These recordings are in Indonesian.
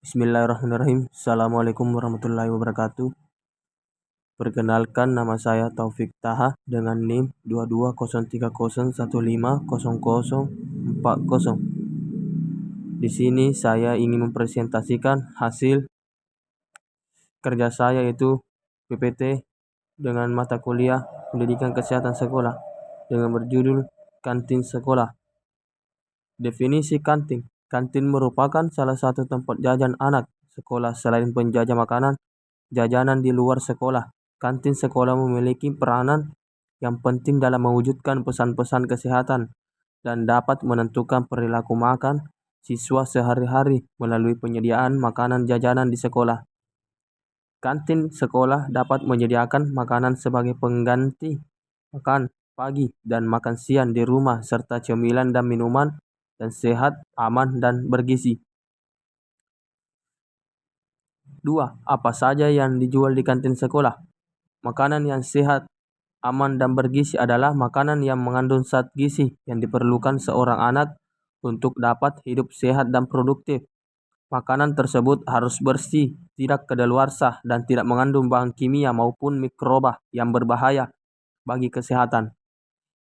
Bismillahirrahmanirrahim. Assalamualaikum warahmatullahi wabarakatuh. Perkenalkan, nama saya Taufik Taha dengan NIM 220301500040. Di sini saya ingin mempresentasikan hasil kerja saya, yaitu PPT dengan mata kuliah Pendidikan Kesehatan Sekolah dengan berjudul Kantin Sekolah. Definisi kantin. Kantin merupakan salah satu tempat jajan anak sekolah selain penjajah makanan jajanan di luar sekolah. Kantin sekolah memiliki peranan yang penting dalam mewujudkan pesan-pesan kesehatan dan dapat menentukan perilaku makan siswa sehari-hari melalui penyediaan makanan jajanan di sekolah. Kantin sekolah dapat menyediakan makanan sebagai pengganti makan pagi dan makan siang di rumah serta cemilan dan minuman dan sehat, aman, dan bergizi. 2. Apa saja yang dijual di kantin sekolah? Makanan yang sehat, aman, dan bergizi adalah makanan yang mengandung zat gizi yang diperlukan seorang anak untuk dapat hidup sehat dan produktif. Makanan tersebut harus bersih, tidak kadaluarsa, dan tidak mengandung bahan kimia maupun mikroba yang berbahaya bagi kesehatan.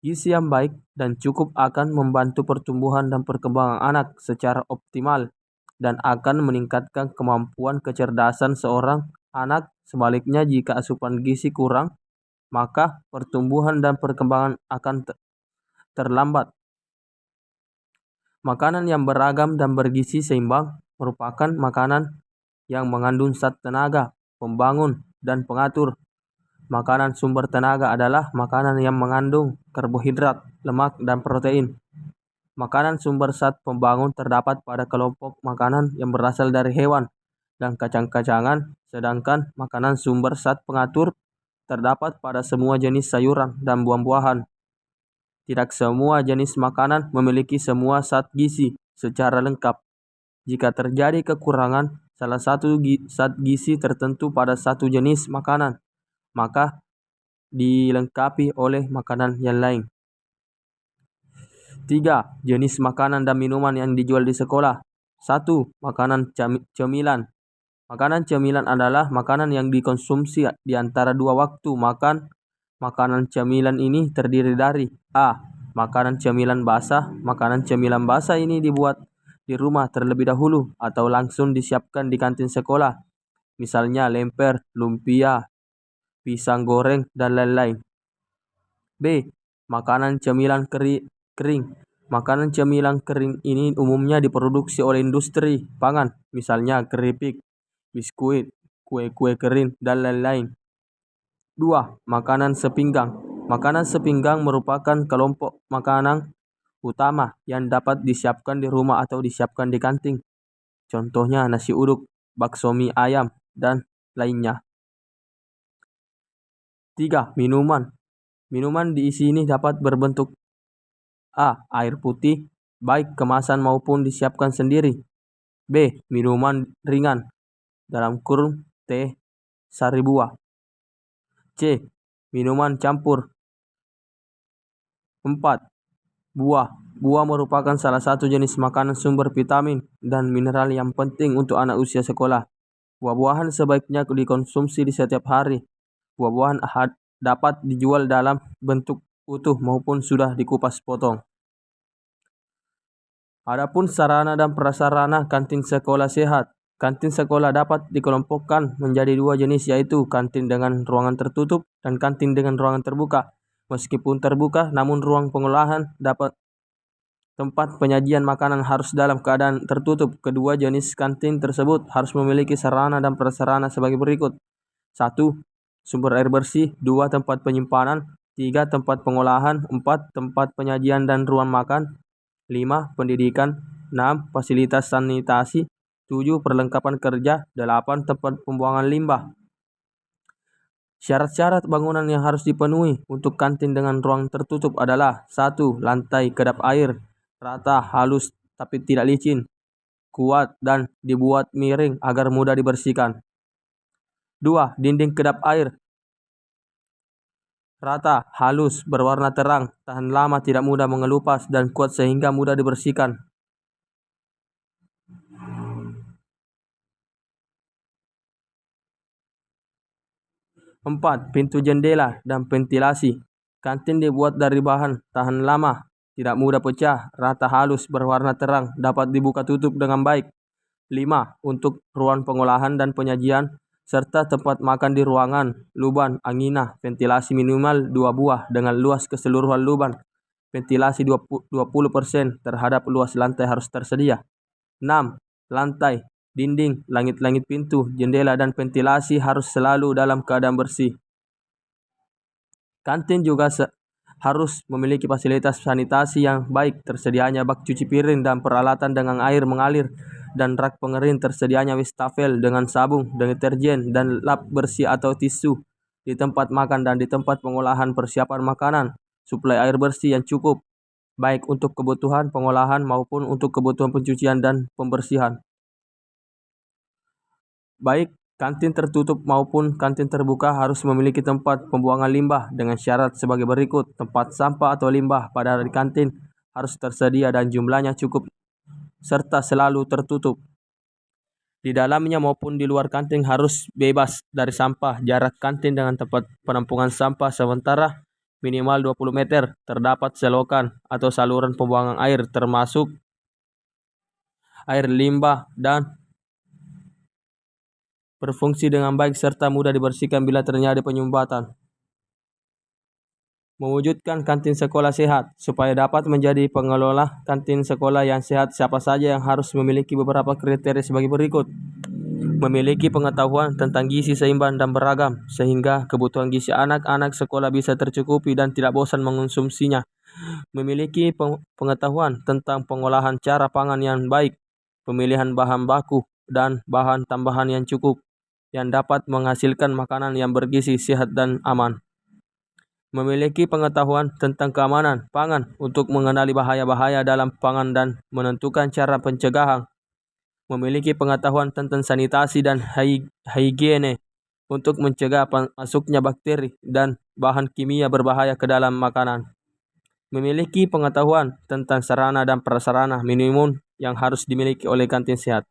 Gizi yang baik dan cukup akan membantu pertumbuhan dan perkembangan anak secara optimal dan akan meningkatkan kemampuan kecerdasan seorang anak. Sebaliknya, jika asupan gizi kurang, maka pertumbuhan dan perkembangan akan terlambat. Makanan yang beragam dan bergizi seimbang merupakan makanan yang mengandung zat tenaga, pembangun, dan pengatur. Makanan sumber tenaga adalah makanan yang mengandung karbohidrat, lemak, dan protein. Makanan sumber zat pembangun terdapat pada kelompok makanan yang berasal dari hewan dan kacang-kacangan, sedangkan makanan sumber zat pengatur terdapat pada semua jenis sayuran dan buah-buahan. Tidak semua jenis makanan memiliki semua zat gizi secara lengkap. Jika terjadi kekurangan salah satu zat gizi tertentu pada satu jenis makanan, maka dilengkapi oleh makanan yang lain. 3. Jenis makanan dan minuman yang dijual di sekolah. 1. Makanan cemilan. Makanan cemilan adalah makanan yang dikonsumsi di antara 2 waktu makan. Makanan cemilan ini terdiri dari A. Makanan cemilan basah. Makanan cemilan basah ini dibuat di rumah terlebih dahulu atau langsung disiapkan di kantin sekolah. Misalnya lemper, lumpia, pisang goreng, dan lain-lain. B. Makanan cemilan kering. Makanan cemilan kering ini umumnya diproduksi oleh industri pangan, misalnya keripik, biskuit, kue-kue kering, dan lain-lain. 2. Makanan sepinggang. Makanan sepinggang merupakan kelompok makanan utama yang dapat disiapkan di rumah atau disiapkan di kantin. Contohnya nasi uduk, bakso mie ayam, dan lainnya. 3. Minuman. Minuman di sini dapat berbentuk A. Air putih, baik kemasan maupun disiapkan sendiri. B. Minuman ringan, dalam kurung teh, sari buah. C. Minuman campur. 4. Buah. Buah merupakan salah satu jenis makanan sumber vitamin dan mineral yang penting untuk anak usia sekolah. Buah-buahan sebaiknya dikonsumsi di setiap hari. Buah-buahan dapat dijual dalam bentuk utuh maupun sudah dikupas potong. Adapun sarana dan prasarana kantin sekolah sehat. Kantin sekolah dapat dikelompokkan menjadi 2 jenis, yaitu kantin dengan ruangan tertutup dan kantin dengan ruangan terbuka. Meskipun terbuka, namun ruang pengolahan dapat tempat penyajian makanan harus dalam keadaan tertutup. Kedua jenis kantin tersebut harus memiliki sarana dan prasarana sebagai berikut. 1. Sumber air bersih. 2. Tempat penyimpanan. 3. Tempat pengolahan. 4. Tempat penyajian dan ruang makan. 5. Pendidikan. 6. Fasilitas sanitasi. 7. Perlengkapan kerja. 8. Tempat pembuangan limbah. Syarat-syarat bangunan yang harus dipenuhi untuk kantin dengan ruang tertutup adalah: 1. Lantai kedap air, rata, halus tapi tidak licin, kuat, dan dibuat miring agar mudah dibersihkan. 2. Dinding kedap air, rata, halus, berwarna terang, tahan lama, tidak mudah mengelupas, dan kuat sehingga mudah dibersihkan. 4. Pintu jendela dan ventilasi. Kantin dibuat dari bahan tahan lama, tidak mudah pecah, rata halus, berwarna terang, dapat dibuka tutup dengan baik. 5. Untuk ruang pengolahan dan penyajian, serta tempat makan di ruangan, luban, anginah, ventilasi minimal 2 buah dengan luas keseluruhan luban. Ventilasi 20% terhadap luas lantai harus tersedia. 6. Lantai, dinding, langit-langit pintu, jendela dan ventilasi harus selalu dalam keadaan bersih. Kantin juga harus memiliki fasilitas sanitasi yang baik, tersedianya bak cuci piring dan peralatan dengan air mengalir, dan rak pengering, tersedianya wastafel dengan sabun, deterjen, dan lap bersih atau tisu di tempat makan dan di tempat pengolahan persiapan makanan. Suplai air bersih yang cukup, baik untuk kebutuhan pengolahan maupun untuk kebutuhan pencucian dan pembersihan. Baik kantin tertutup maupun kantin terbuka harus memiliki tempat pembuangan limbah dengan syarat sebagai berikut. Tempat sampah atau limbah pada kantin harus tersedia dan jumlahnya cukup serta selalu tertutup. Di dalamnya maupun di luar kantin harus bebas dari sampah. Jarak kantin dengan tempat penampungan sampah sementara minimal 20 meter. Terdapat selokan atau saluran pembuangan air termasuk air limbah dan berfungsi dengan baik serta mudah dibersihkan bila terjadi penyumbatan. Mewujudkan kantin sekolah sehat. Supaya dapat menjadi pengelola kantin sekolah yang sehat, siapa saja yang harus memiliki beberapa kriteria sebagai berikut. Memiliki pengetahuan tentang gizi seimbang dan beragam, sehingga kebutuhan gizi anak-anak sekolah bisa tercukupi dan tidak bosan mengonsumsinya. Memiliki pengetahuan tentang pengolahan cara pangan yang baik, pemilihan bahan baku, dan bahan tambahan yang cukup, yang dapat menghasilkan makanan yang bergizi, sehat, dan aman. Memiliki pengetahuan tentang keamanan pangan untuk mengenali bahaya-bahaya dalam pangan dan menentukan cara pencegahan. Memiliki pengetahuan tentang sanitasi dan higiene untuk mencegah masuknya bakteri dan bahan kimia berbahaya ke dalam makanan. Memiliki pengetahuan tentang sarana dan prasarana minimum yang harus dimiliki oleh kantin sehat.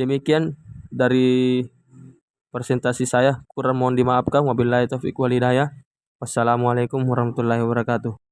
Demikian dari presentasi saya, kurang mohon dimaafkan. Wabillahi taufiq wal hidayah. Wassalamualaikum warahmatullahi wabarakatuh.